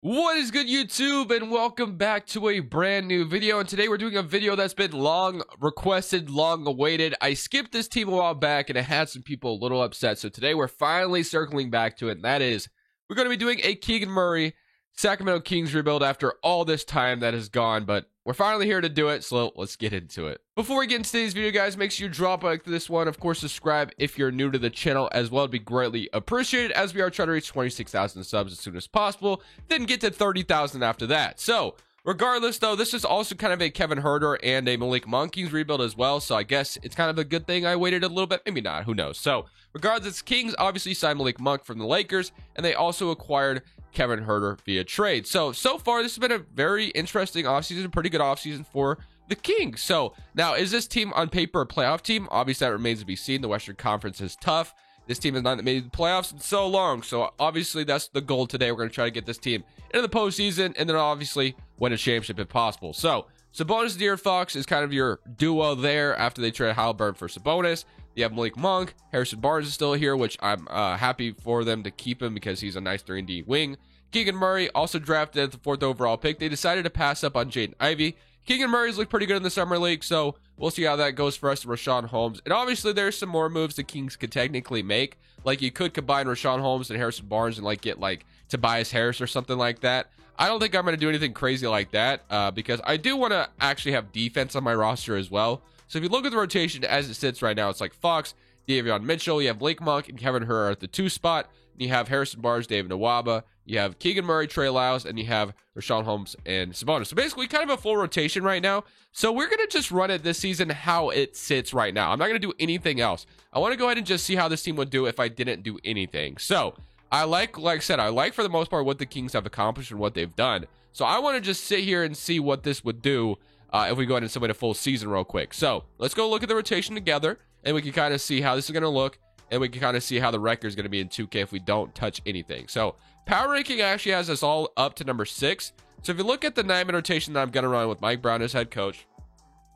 What is good, YouTube, and welcome back to a brand new video. And today we're doing a video that's been long requested, long awaited. I skipped this team a while back and it had some people a little upset, so today we're finally circling back to it, and that is we're going to be doing a Keegan Murray Sacramento Kings rebuild after all this time that has gone, but we're finally here to do it, so let's get into it. Before we get into today's video, guys, make sure you drop a like to this one. Of course, subscribe if you're new to the channel as well. It'd be greatly appreciated, as we are trying to reach 26,000 subs as soon as possible, then get to 30,000 after that. So regardless, though, this is also kind of a Kevin Huerter and a Malik Monk Kings rebuild as well, so I guess it's kind of a good thing I waited a little bit. Maybe not, who knows. So regardless, Kings obviously signed Malik Monk from the Lakers, and they also acquired Kevin Huerter via trade. So far, this has been a very interesting offseason, pretty good offseason for the Kings. So now, is this team on paper a playoff team? Obviously, that remains to be seen. The Western Conference is tough. This team has not made the playoffs in so long. So obviously, that's the goal today. We're going to try to get this team into the postseason and then obviously win a championship if possible. So Sabonis and De'Aaron Fox is kind of your duo there after they traded Halliburton for Sabonis. You have Malik Monk. Harrison Barnes is still here, which I'm happy for them to keep him because he's a nice 3-and-D wing. Keegan Murray, also drafted at the 4th overall pick. They decided to pass up on Jaden Ivey. Keegan Murray's looked pretty good in the summer league, so we'll see how that goes for us and Rashawn Holmes. And obviously, there's some more moves the Kings could technically make. Like, you could combine Rashawn Holmes and Harrison Barnes and, like, get, like, Tobias Harris or something like that. I don't think I'm going to do anything crazy like that because I do want to actually have defense on my roster as well. So if you look at the rotation as it sits right now, it's like Fox, Davion Mitchell, you have Blake Monk and Kevin Huerter at the 2 spot. You have Harrison Barnes, David Nwaba, you have Keegan Murray, Trey Lyles, and you have Rashawn Holmes and Sabonis. So basically, kind of a full rotation right now. So we're going to just run it this season how it sits right now. I'm not going to do anything else. I want to go ahead and just see how this team would do if I didn't do anything. So I like I said, I like for the most part what the Kings have accomplished and what they've done. So I want to just sit here and see what this would do if we go ahead and submit a full season real quick. So let's go look at the rotation together, and we can kind of see how this is going to look. And we can kind of see how the record is going to be in 2K if we don't touch anything. So power ranking actually has us all up to number 6. So if you look at the 9-man rotation that I'm going to run with Mike Brown as head coach,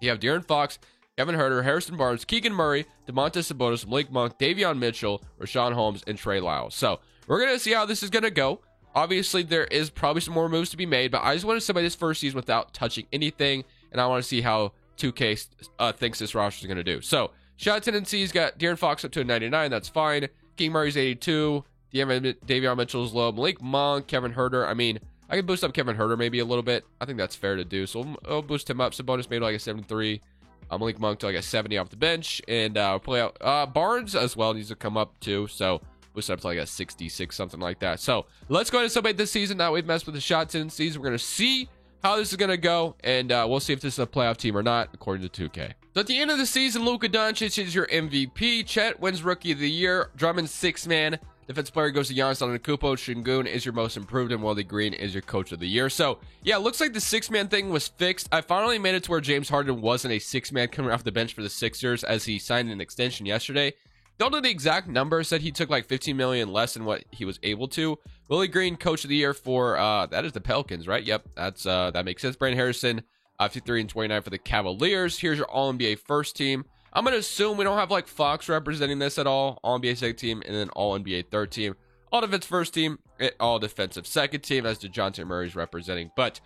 you have De'Aaron Fox, Kevin Huerter, Harrison Barnes, Keegan Murray, Domantas Sabonis, Malik Monk, Davion Mitchell, Rashawn Holmes, and Trey Lyles. So we're going to see how this is going to go. Obviously, there is probably some more moves to be made, but I just want to submit this first season without touching anything, and I want to see how 2K thinks this roster is going to do. So shot tendencies got De'Aaron Fox up to a 99. That's fine. King Murray's 82. Davion Mitchell's low. Malik Monk, Kevin Huerter. I mean, I can boost up Kevin Huerter maybe a little bit. I think that's fair to do. So I'll boost him up. Sabonis maybe like a 73. Malik Monk to like a 70 off the bench. And play out Barnes as well needs to come up too. So boost up to like a 66, something like that. So let's go ahead and celebrate this season. Now we've messed with the shot tendencies. We're going to see how this is going to go, and we'll see if this is a playoff team or not, according to 2K. So at the end of the season, Luka Doncic is your MVP. Chet wins Rookie of the Year. Drummond 6-man. Defensive player goes to Giannis Antetokounmpo. Şengün is your most improved, and Wally Green is your Coach of the Year. So yeah, it looks like the 6-man thing was fixed. I finally made it to where James Harden wasn't a 6-man coming off the bench for the Sixers as he signed an extension yesterday. Don't know the exact number. Said he took like 15 million less than what he was able to. Willie Green, Coach of the Year for that is the Pelicans, right? Yep, that's that makes sense. Brandon Harrison, 53 and 29 for the Cavaliers. Here's your All NBA first team. I'm gonna assume we don't have like Fox representing this at all. All NBA second team, and then All NBA third team. All defense first team, all defensive second team. That's DeJounte Murray's representing. But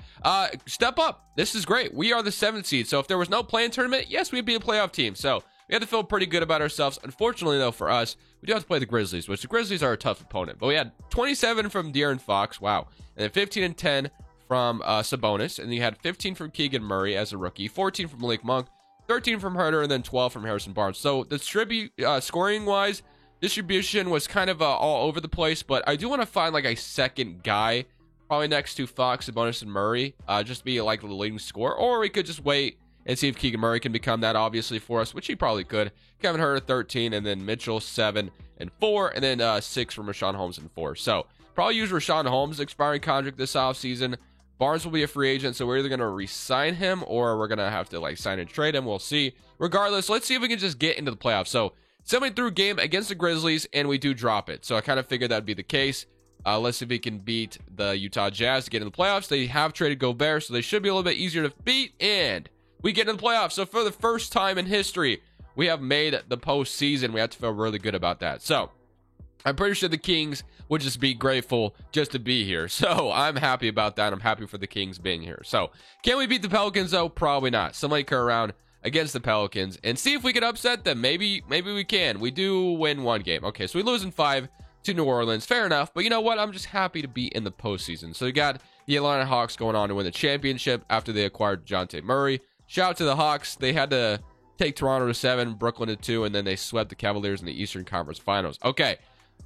step up. This is great. We are the 7th seed. So if there was no play-in tournament, yes, we'd be a playoff team. So we have to feel pretty good about ourselves. Unfortunately, though, for us, we do have to play the Grizzlies, which the Grizzlies are a tough opponent. But we had 27 from De'Aaron Fox. Wow. And then 15 and 10 from Sabonis. And you had 15 from Keegan Murray as a rookie, 14 from Malik Monk, 13 from Huerter, and then 12 from Harrison Barnes. So the scoring-wise, distribution was kind of all over the place. But I do want to find like a second guy, probably next to Fox, Sabonis, and Murray, just be like the leading scorer. Or we could just wait and see if Keegan Murray can become that, obviously, for us, which he probably could. Kevin Huerter, 13, and then Mitchell, 7 and 4, and then 6 from Rashawn Holmes and 4. So probably use Rashawn Holmes' expiring contract this offseason. Barnes will be a free agent, so we're either going to re-sign him or we're going to have to like sign and trade him. We'll see. Regardless, let's see if we can just get into the playoffs. So semi-through game against the Grizzlies, and we do drop it. So I kind of figured that would be the case. Let's see if we can beat the Utah Jazz to get in the playoffs. They have traded Gobert, so they should be a little bit easier to beat, and we get in the playoffs. So for the first time in history, we have made the postseason. We have to feel really good about that. So I'm pretty sure the Kings would just be grateful just to be here. So I'm happy about that. I'm happy for the Kings being here. So can we beat the Pelicans though? Probably not. Somebody come around against the Pelicans and see if we can upset them. Maybe we can. We do win one game. Okay, so we lose in 5 to New Orleans. Fair enough. But you know what? I'm just happy to be in the postseason. So you got the Atlanta Hawks going on to win the championship after they acquired DeJounte Murray. Shout out to the Hawks. They had to take Toronto to 7, Brooklyn to 2, and then they swept the Cavaliers in the Eastern Conference Finals. Okay.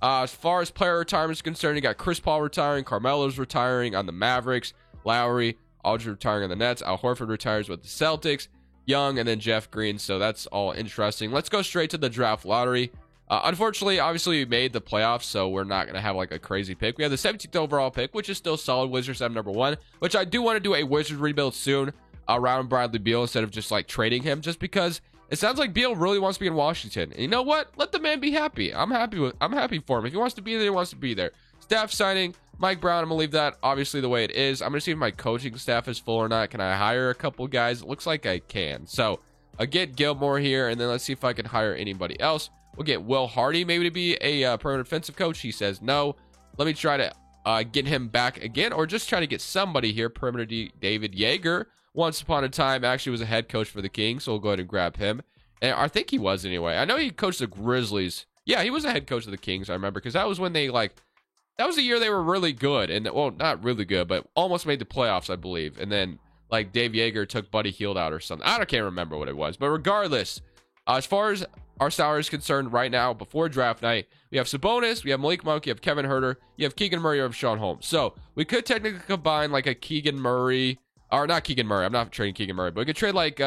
As far as player retirement is concerned, you got Chris Paul retiring, Carmelo's retiring on the Mavericks, Lowry, Aldridge retiring on the Nets, Al Horford retires with the Celtics, Young, and then Jeff Green. So that's all interesting. Let's go straight to the draft lottery. Unfortunately, obviously, we made the playoffs, so we're not going to have like a crazy pick. We have the 17th overall pick, which is still solid. Wizards have number 1, which I do want to do a Wizards rebuild soon around Bradley Beal instead of just like trading him, just because it sounds like Beal really wants to be in Washington. And you know what? Let the man be happy. I'm happy for him. If he wants to be there, he wants to be there. Staff signing, Mike Brown. I'm going to leave that obviously the way it is. I'm going to see if my coaching staff is full or not. Can I hire a couple guys? It looks like I can. So I'll get Gilmore here, and then let's see if I can hire anybody else. We'll get Will Hardy maybe to be a perimeter defensive coach. He says no. Let me try to get him back again, or just try to get somebody here. Perimeter David Yeager. Once upon a time, actually was a head coach for the Kings, so we'll go ahead and grab him. And I think he was anyway. I know he coached the Grizzlies. Yeah, he was a head coach of the Kings, I remember, because that was when they, like, that was the year they were really good. And, well, not really good, but almost made the playoffs, I believe. And then, like, Dave Yeager took Buddy Hield out or something. I can't remember what it was. But regardless, as far as our salary is concerned right now, before draft night, we have Sabonis, we have Malik Monk, you have Kevin Huerter, you have Keegan Murray, you have Sean Holmes. So we could technically combine, like, a Keegan Murray. Or not Keegan Murray. I'm not trading Keegan Murray. But we could trade like,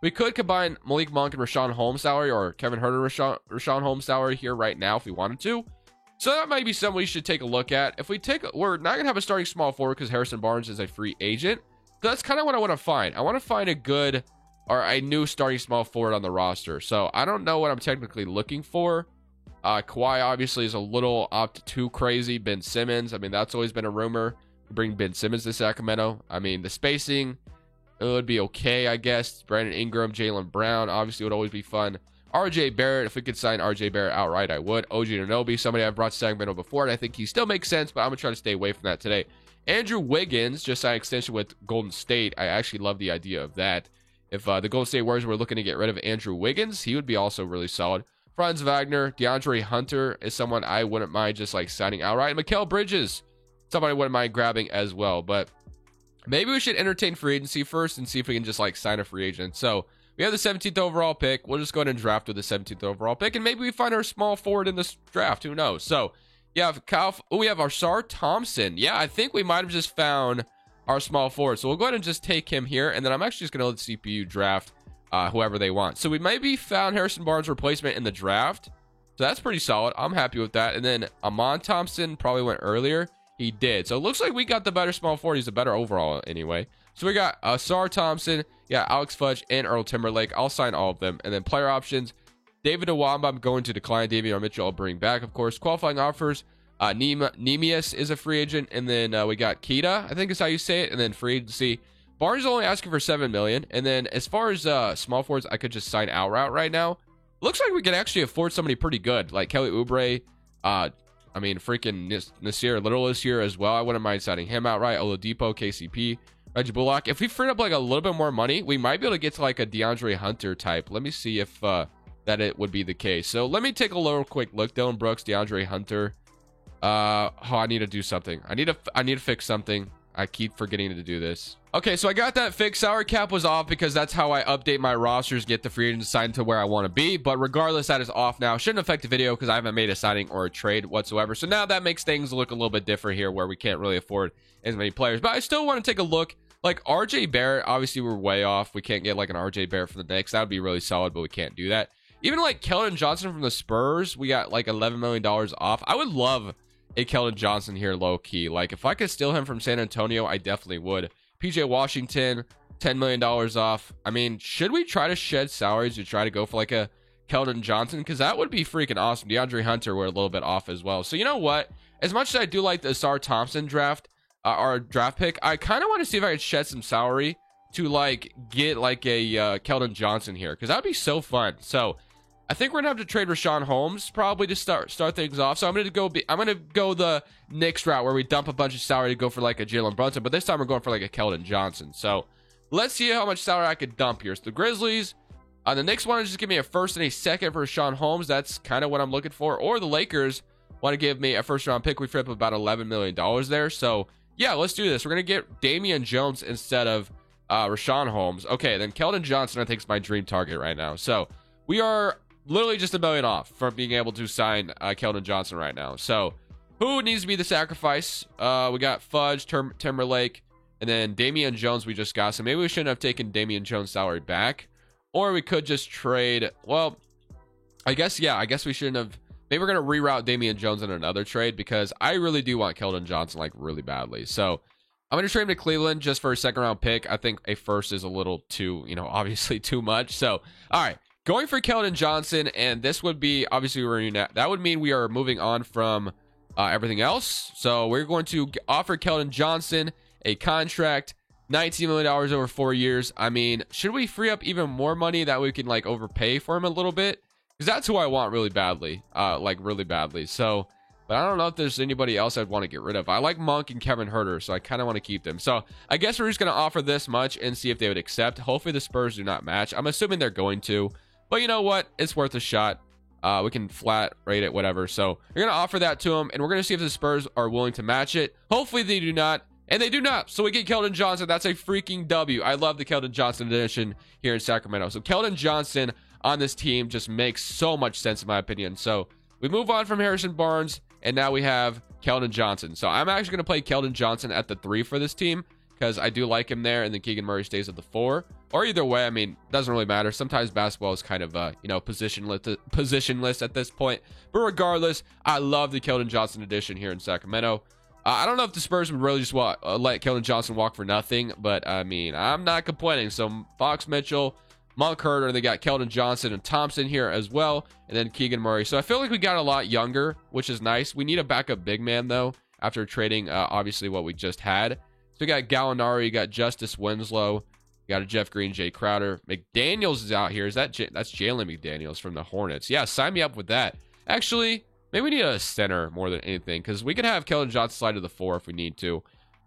we could combine Malik Monk and Rashawn Holmes salary, or Kevin Huerter Rashawn Holmes salary here right now if we wanted to. So that might be something we should take a look at. If we we're not going to have a starting small forward because Harrison Barnes is a free agent. So that's kind of what I want to find. I want to find a good, or a new starting small forward on the roster. So I don't know what I'm technically looking for. Kawhi obviously is a little too crazy. Ben Simmons, I mean, that's always been a rumor. Bring Ben Simmons to Sacramento. I mean, the spacing, it would be okay, I guess. Brandon Ingram, Jaylen Brown, obviously would always be fun. RJ Barrett, if we could sign RJ Barrett outright, I would. OG Anunoby, somebody I've brought to Sacramento before, and I think he still makes sense, but I'm going to try to stay away from that today. Andrew Wiggins, just signed extension with Golden State. I actually love the idea of that. If the Golden State Warriors were looking to get rid of Andrew Wiggins, he would be also really solid. Franz Wagner, DeAndre Hunter is someone I wouldn't mind just like signing outright. And Mikal Bridges, somebody I wouldn't mind grabbing as well. But maybe we should entertain free agency first and see if we can just like sign a free agent. So we have the 17th overall pick. We'll just go ahead and draft with the 17th overall pick, and maybe we find our small forward in this draft. Who knows? So yeah, we have Ausar Thompson. Yeah, I think we might have just found our small forward. So we'll go ahead and just take him here, and then I'm actually just going to let the CPU draft whoever they want. So we maybe found Harrison Barnes' replacement in the draft. So that's pretty solid. I'm happy with that. And then Amon Thompson probably went earlier. He did. So it looks like we got the better small forward. He's a better overall anyway. So we got Ausar Thompson, yeah, Alex Fudge, and Earl Timberlake. I'll sign all of them. And then player options, David Nwaba, I'm going to decline. Davion Mitchell, I'll bring back, of course. Qualifying offers, Nemius is a free agent. And then we got Kita, I think is how you say it. And then free agency, Barnes is only asking for $7 million. And then as far as small forwards, I could just sign outright right now. Looks like we can actually afford somebody pretty good, like Kelly Oubre. I mean, freaking Nasir Little is here as well. I wouldn't mind signing him outright. Oladipo, KCP, Reggie Bullock. If we freed up like a little bit more money, we might be able to get to like a DeAndre Hunter type. Let me see if that it would be the case. So let me take a little quick look. Dylan Brooks, DeAndre Hunter. I need to do something. I need to fix something. I keep forgetting to do this. Okay, so I got that fixed. Salary cap was off because that's how I update my rosters, get the free agents signed to where I want to be. But regardless, that is off now. Shouldn't affect the video because I haven't made a signing or a trade whatsoever. So now that makes things look a little bit different here where we can't really afford as many players. But I still want to take a look. Like RJ Barrett, obviously we're way off. We can't get like an RJ Barrett from the Knicks. That would be really solid, but we can't do that. Even like Keldon Johnson from the Spurs, we got like $11 million off. I would love a Keldon Johnson here low key. Like if I could steal him from San Antonio, I definitely would. PJ Washington, $10 million off. I mean, should we try to shed salaries to try to go for like a Keldon Johnson? Because that would be freaking awesome. DeAndre Hunter, we're a little bit off as well. So you know what? As much as I do like the Ausar Thompson draft, our draft pick, I kind of want to see if I could shed some salary to like get like a Keldon Johnson here, because that'd be so fun. So I think we're gonna have to trade Rashawn Holmes probably to start things off. So I'm gonna go the Knicks route where we dump a bunch of salary to go for like a Jalen Brunson, but this time we're going for like a Keldon Johnson. So let's see how much salary I could dump here. So the Grizzlies, the Knicks want to just give me a first and a second for Rashawn Holmes. That's kind of what I'm looking for. Or the Lakers want to give me a first round pick. We free up about $11 million there. So yeah, let's do this. We're gonna get Damian Jones instead of Rashawn Holmes. Okay, then Keldon Johnson I think is my dream target right now. So we are literally just $1 million off from being able to sign Keldon Johnson right now. So who needs to be the sacrifice? We got Fudge, Timberlake, and then Damian Jones we just got. So maybe we shouldn't have taken Damian Jones' salary back. Or we could just trade. Well, I guess we shouldn't have. Maybe we're going to reroute Damian Jones in another trade because I really do want Keldon Johnson like really badly. So I'm going to trade him to Cleveland just for a second round pick. I think a first is a little too, obviously too much. So, all right. Going for Keldon Johnson, and this would be, obviously, that would mean we are moving on from everything else. So we're going to offer Keldon Johnson a contract, $19 million over 4 years. I mean, should we free up even more money that we can, like, overpay for him a little bit? Because that's who I want really badly, really badly. So, but I don't know if there's anybody else I'd want to get rid of. I like Monk and Kevin Huerter, so I kind of want to keep them. So I guess we're just going to offer this much and see if they would accept. Hopefully the Spurs do not match. I'm assuming they're going to. But you know what? It's worth a shot. We can flat rate it, whatever. So we're going to offer that to them, and we're going to see if the Spurs are willing to match it. Hopefully they do not, and they do not. So we get Keldon Johnson. That's a freaking W. I love the Keldon Johnson edition here in Sacramento. So Keldon Johnson on this team just makes so much sense in my opinion. So we move on from Harrison Barnes, and now we have Keldon Johnson. So I'm actually going to play Keldon Johnson at the 3 for this team because I do like him there, and then Keegan Murray stays at the 4. Or either way, I mean, doesn't really matter. Sometimes basketball is kind of, positionless at this point. But regardless, I love the Keldon Johnson edition here in Sacramento. I don't know if the Spurs would really just let Keldon Johnson walk for nothing. But, I mean, I'm not complaining. So, Fox Mitchell, Monk Huerter, they got Keldon Johnson and Thompson here as well. And then Keegan Murray. So, I feel like we got a lot younger, which is nice. We need a backup big man, though, after trading, obviously, what we just had. So, we got Gallinari, you got Justice Winslow. You got a Jeff Green, Jay Crowder. McDaniels is out here. That's Jalen McDaniels from the Hornets. Yeah, sign me up with that. Actually, maybe we need a center more than anything because we can have Keldon Johnson slide to the 4 if we need to.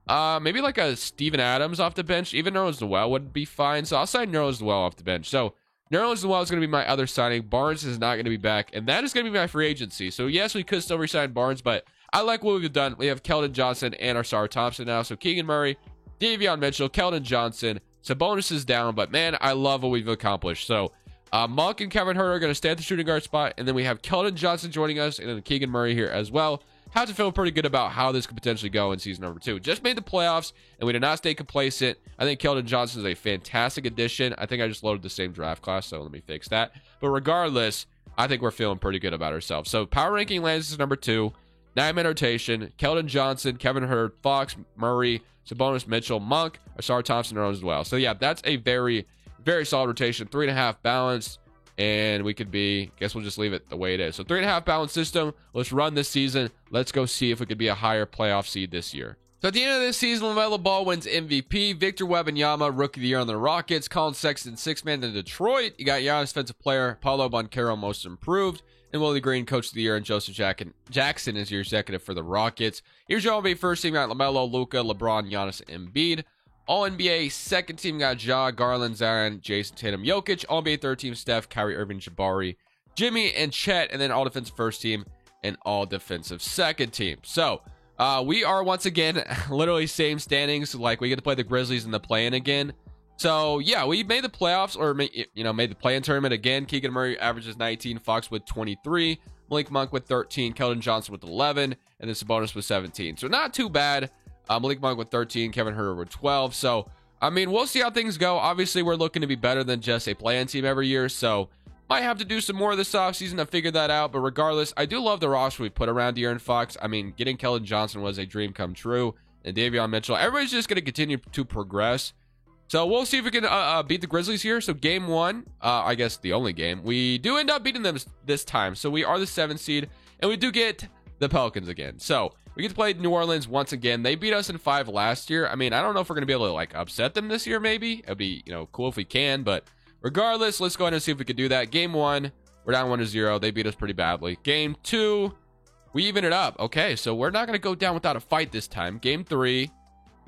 Maybe like a Steven Adams off the bench. Even Nerlens Noel would be fine. So I'll sign Nerlens Noel off the bench. So Nerlens Noel is going to be my other signing. Barnes is not going to be back. And that is going to be my free agency. So yes, we could still resign Barnes, but I like what we've done. We have Keldon Johnson and our star Thompson now. So Keegan Murray, Davion Mitchell, Keldon Johnson. Sabonis is down, but man, I love what we've accomplished. So Monk and Kevin Huerter are going to stay at the shooting guard spot, and then we have Keldon Johnson joining us, and then Keegan Murray here as well. Have to feel pretty good about how this could potentially go in season number 2. Just made the playoffs, and we did not stay complacent. I think Keldon Johnson is a fantastic addition. I think I just loaded the same draft class, so let me fix that. But regardless, I think we're feeling pretty good about ourselves. So power ranking lands is number 2. 9-man rotation, Keldon Johnson, Kevin Huerter, Fox, Murray, Sabonis, Mitchell, Monk, Asar Thompson as well. So yeah, that's a very, very solid rotation. 3.5 balanced, and we could be, guess we'll just leave it the way it is. So 3.5 balanced system. Let's run this season. Let's go see if we could be a higher playoff seed this year. So at the end of this season, LaMelo Ball wins MVP. Victor Wembanyama, Rookie of the Year on the Rockets. Colin Sexton, 6th man in Detroit. You got Giannis, Defensive Player. Paulo Banchero, Most Improved. And Willie Green, Coach of the Year, and Joseph Jackson is your executive for the Rockets. Here's your All-NBA first team. Got LaMelo, Luka, LeBron, Giannis, and Embiid. All-NBA second team got Ja, Garland, Zion, Jason Tatum, Jokic. All-NBA third team, Steph, Kyrie Irving, Jabari, Jimmy, and Chet. And then all-defensive first team and all-defensive second team. So we are once again literally same standings. Like we get to play the Grizzlies in the play-in again. So, yeah, we made the playoffs, or, made the play-in tournament again. Keegan Murray averages 19, Fox with 23, Malik Monk with 13, Keldon Johnson with 11, and then Sabonis with 17. So, not too bad. Malik Monk with 13, Kevin Huerter with 12. So, I mean, we'll see how things go. Obviously, we're looking to be better than just a play-in team every year, so might have to do some more this offseason to figure that out. But regardless, I do love the roster we put around De'Aaron Fox. I mean, getting Keldon Johnson was a dream come true, and Davion Mitchell. Everybody's just going to continue to progress. So we'll see if we can beat the Grizzlies here. So game 1, I guess the only game, we do end up beating them this time. So we are the 7th seed, and we do get the Pelicans again. So we get to play New Orleans once again. They beat us in 5 last year. I mean, I don't know if we're going to be able to like upset them this year maybe. It'd be, cool if we can. But regardless, let's go ahead and see if we can do that. Game 1, We're down 1-0. They beat us pretty badly. Game 2, we even it up. Okay, so we're not going to go down without a fight this time. Game 3,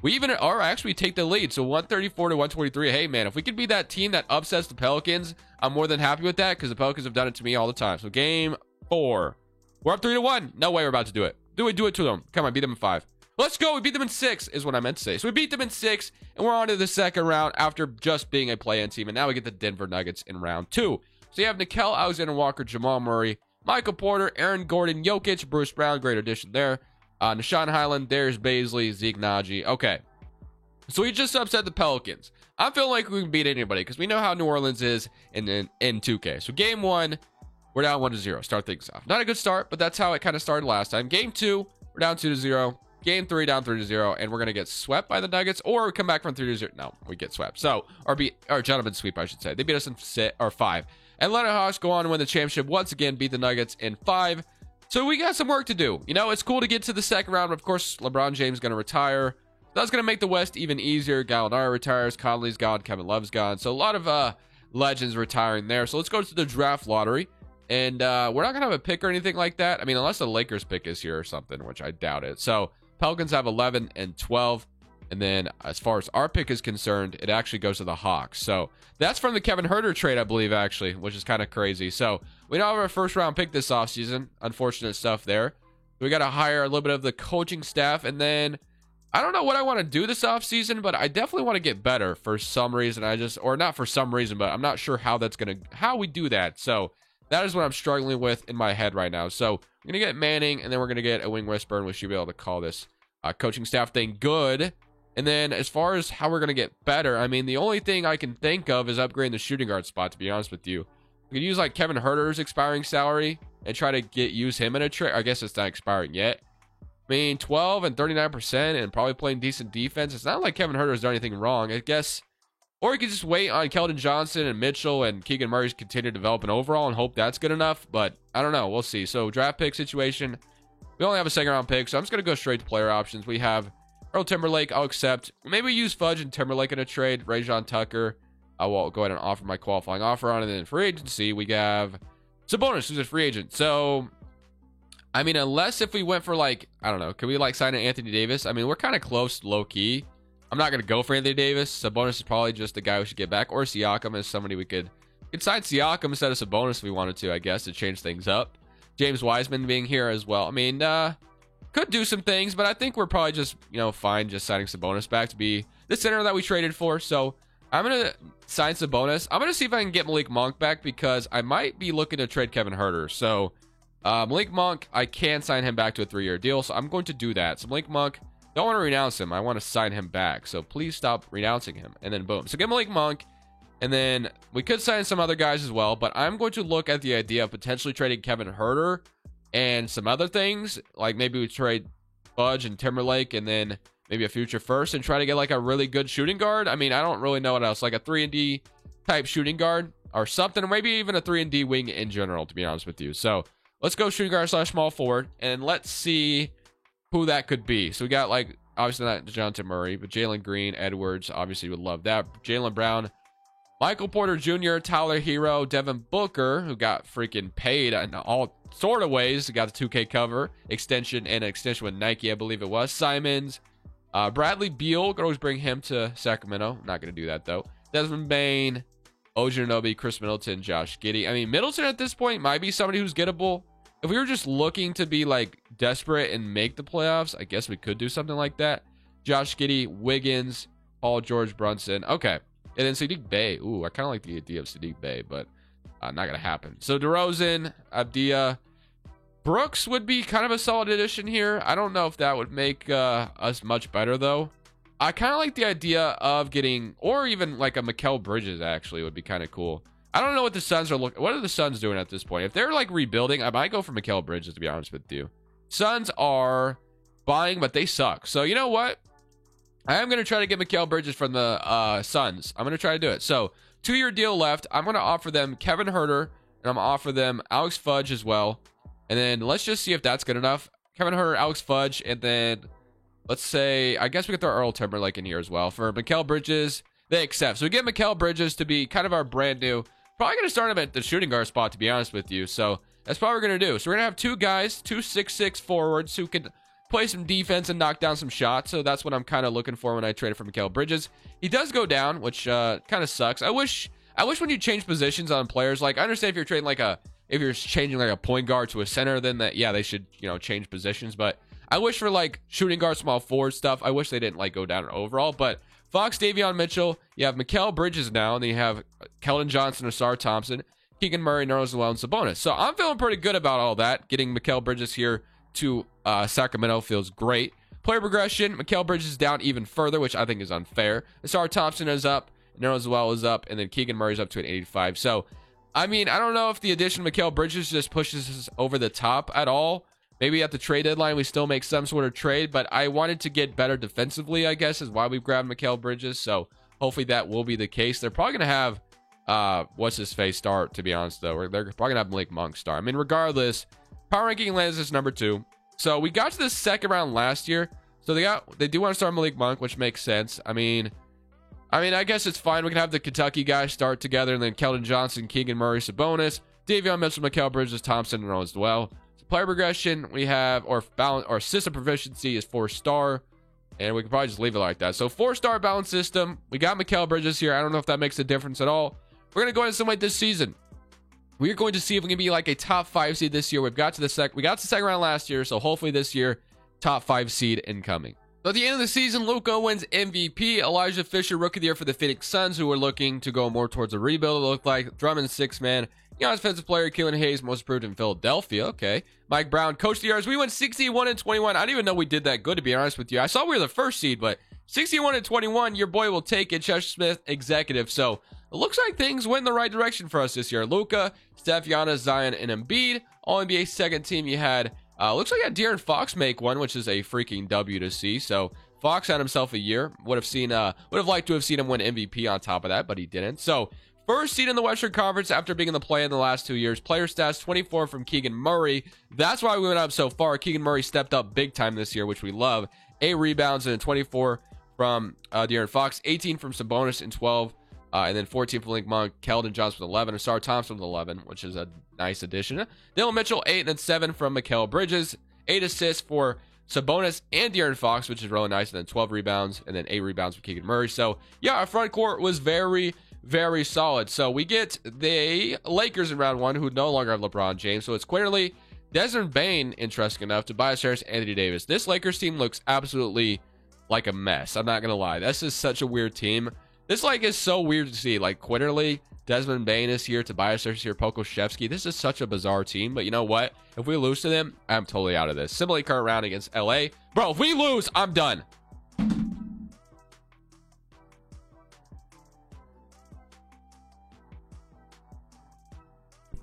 we even it, or actually take the lead. So 134 to 123. Hey, man, if we could be that team that upsets the Pelicans, I'm more than happy with that because the Pelicans have done it to me all the time. So game 4, we're up 3-1. No way we're about to do it. Do it to them. Come on, beat them in 5. Let's go. We beat them in 6 is what I meant to say. So we beat them in 6, and we're on to the second round after just being a play-in team. And now we get the Denver Nuggets in round 2. So you have Nickeil Alexander-Walker, Jamal Murray, Michael Porter, Aaron Gordon, Jokic, Bruce Brown. Great addition there. Nashawn Highland, Darius Baisley, Zeke Naji. Okay. So we just upset the Pelicans. I'm feeling like we can beat anybody because we know how New Orleans is in 2K. So game 1, we're down 1-0. Start things off. Not a good start, but that's how it kind of started last time. Game 2, we're down 2-0. Game 3, down 3-0, and we're going to get swept by the Nuggets, or we come back from 3-0. No, we get swept. So, or gentlemen sweep, I should say. They beat us in 5. Atlanta Hawks go on to win the championship once again, beat the Nuggets in 5. So we got some work to do. You know, it's cool to get to the second round. Of course, LeBron James is going to retire. That's going to make the West even easier. Gallinari retires. Conley's gone. Kevin Love's gone. So a lot of legends retiring there. So let's go to the draft lottery. And we're not going to have a pick or anything like that. I mean, unless the Lakers pick is here or something, which I doubt it. So Pelicans have 11 and 12. And then as far as our pick is concerned, it actually goes to the Hawks. So that's from the Kevin Huerter trade, I believe, actually, which is kind of crazy. So we don't have our first round pick this offseason. Unfortunate stuff there. We got to hire a little bit of the coaching staff. And then I don't know what I want to do this offseason, but I definitely want to get better for some reason. Or not for some reason, but I'm not sure how we do that. So that is what I'm struggling with in my head right now. So we're going to get Manning, and then we're going to get a wing whisperer, and we should be able to call this coaching staff thing good. And then as far as how we're going to get better, I mean, the only thing I can think of is upgrading the shooting guard spot, to be honest with you. We could use like Kevin Huerter's expiring salary and try to use him in a trade. I guess it's not expiring yet. I mean, 12 and 39% and probably playing decent defense. It's not like Kevin Huerter's done anything wrong, I guess. Or you could just wait on Keldon Johnson and Mitchell and Keegan Murray's continue to develop an overall and hope that's good enough. But I don't know. We'll see. So draft pick situation. We only have a second round pick, so I'm just going to go straight to player options. We have Earl Timberlake, I'll accept. Maybe we use Fudge and Timberlake in a trade. Rajon Tucker, I will go ahead and offer my qualifying offer on. And then free agency, we have Sabonis, who's a free agent. So, I mean, unless if we went for like, I don't know, could we like sign an Anthony Davis? I mean, we're kind of close, low key. I'm not going to go for Anthony Davis. Sabonis is probably just the guy we should get back. Or Siakam is somebody we could sign Siakam instead of Sabonis if we wanted to, I guess, to change things up. James Wiseman being here as well. I mean, could do some things, but I think we're probably just, fine just signing Sabonis back to be the center that we traded for. So I'm going to sign Sabonis. I'm going to see if I can get Malik Monk back because I might be looking to trade Kevin Huerter. So Malik Monk, I can sign him back to a 3-year deal. So I'm going to do that. So Malik Monk, don't want to renounce him. I want to sign him back. So please stop renouncing him. And then boom. So get Malik Monk. And then we could sign some other guys as well. But I'm going to look at the idea of potentially trading Kevin Huerter and some other things, like maybe we trade Fudge and Timberlake and then maybe a future first and try to get like a really good shooting guard. I mean, I don't really know what else, like a 3-and-D type shooting guard or something, or maybe even a 3-and-D wing in general, to be honest with you. So let's go shooting guard / small forward and let's see who that could be. So we got like, obviously not DeJounte Murray, but Jalen Green, Edwards, obviously would love that. Jaylen Brown, Michael Porter Jr., Tyler Hero, Devin Booker, who got freaking paid in all sort of ways. Got the 2K cover extension and an extension with Nike, I believe it was. Simons, Bradley Beal, could always bring him to Sacramento. Not going to do that, though. Desmond Bane, OG Anunoby, Chris Middleton, Josh Giddey. I mean, Middleton at this point might be somebody who's gettable. If we were just looking to be, like, desperate and make the playoffs, I guess we could do something like that. Josh Giddey, Wiggins, Paul George, Brunson. Okay. And then Sadiq Bey. Ooh, I kind of like the idea of Sadiq Bey, but not going to happen. So DeRozan, Abdia, Brooks would be kind of a solid addition here. I don't know if that would make us much better, though. I kind of like the idea of getting, or even like a Mikal Bridges, actually, would be kind of cool. I don't know what the Suns are looking. What are the Suns doing at this point? If they're like rebuilding, I might go for Mikal Bridges, to be honest with you. Suns are buying, but they suck. So you know what? I am going to try to get Mikal Bridges from the Suns. I'm going to try to do it. So 2-year deal left. I'm going to offer them Kevin Huerter, and I'm going to offer them Alex Fudge as well. And then let's just see if that's good enough. Kevin Huerter, Alex Fudge, and then let's say, I guess we could throw Earl Timberlake in here as well. For Mikal Bridges, they accept. So we get Mikal Bridges to be kind of our brand new probably going to start him at the shooting guard spot, to be honest with you. So that's probably what we're going to do. So we're going to have two guys, two 6'6" forwards who can play some defense and knock down some shots. So that's what I'm kind of looking for when I traded for Mikal Bridges. He does go down, which kind of sucks. I wish when you change positions on players, like I understand if you're trading if you're changing like a point guard to a center, then that, yeah, they should, change positions. But I wish for like shooting guard, small forward stuff, I wish they didn't like go down overall. But Fox, Davion Mitchell, you have Mikal Bridges now, and then you have Keldon Johnson, Ausar Thompson, Keegan Murray, Nerlens Noel, and Sabonis. So I'm feeling pretty good about all that. Getting Mikal Bridges here to Sacramento feels great. Player progression, Mikal Bridges down even further, which I think is unfair. Ausar Thompson is up, Nerlens Noel is up, and then Keegan Murray's up to an 85. So, I mean, I don't know if the addition of Mikal Bridges just pushes us over the top at all. Maybe at the trade deadline, we still make some sort of trade, but I wanted to get better defensively, I guess, is why we've grabbed Mikal Bridges. So hopefully that will be the case. They're probably going to have, what's-his-face start, to be honest, though. They're probably going to have Malik Monk start. I mean, regardless, power ranking lands us number 2. So we got to the second round last year. So they do want to start Malik Monk, which makes sense. I mean, I guess it's fine. We can have the Kentucky guys start together, and then Keldon Johnson, Keegan Murray, Sabonis, Davion Mitchell, Mikal Bridges, Thompson, and Nerlens Noel. Player progression, we have, or system proficiency is 4-star, and we can probably just leave it like that. So 4-star balance system. We got Mikal Bridges here. I don't know if that makes a difference at all. We're gonna go ahead and simulate this season. We're going to see if we can be like a top 5 seed this year. We got to the second round last year, so hopefully this year, top 5 seed incoming. So at the end of the season, Luka wins MVP. Elijah Fisher, Rookie of the Year for the Phoenix Suns, who are looking to go more towards a rebuild, it looked like. Drummond, 6-man. Offensive player, Killian Hayes, most improved in Philadelphia. Okay. Mike Brown, Coach of the Year. We went 61-21. I didn't even know we did that good, to be honest with you. I saw we were the first seed, but 61-21, your boy will take it. Chester Smith, Executive. So it looks like things went in the right direction for us this year. Luka, Steph, Giannis, Zion, and Embiid. All-NBA second team, you had, looks like you had De'Aaron Fox make one, which is a freaking W to see. So Fox had himself a year. Would have liked to have seen him win MVP on top of that, but he didn't. So first seed in the Western Conference after being in the play in the last 2 years. Player stats, 24 from Keegan Murray. That's why we went up so far. Keegan Murray stepped up big time this year, which we love. 8 rebounds and 24 from De'Aaron Fox. 18 from Sabonis and 12. And then 14 from Malik Monk. Keldon Johnson with 11. Ausar Thompson with 11, which is a nice addition. Dylan Mitchell, 8, and then 7 from Mikal Bridges. 8 assists for Sabonis and De'Aaron Fox, which is really nice. And then 12 rebounds, and then 8 rebounds for Keegan Murray. So, yeah, our front court was very solid. So we get the Lakers in round 1, who no longer have LeBron James. So it's clearly Desmond Bane, interesting enough, Tobias Harris, Anthony Davis. This Lakers team looks absolutely like a mess. I'm not going to lie. This is such a weird team. This is so weird to see. Like, Quinterly, Desmond Bane is here, Tobias Harris here, Pokusevski. This is such a bizarre team. But you know what? If we lose to them, I'm totally out of this. Similarly, current round against LA. Bro, if we lose, I'm done.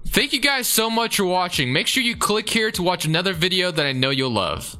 Thank you guys so much for watching. Make sure you click here to watch another video that I know you'll love.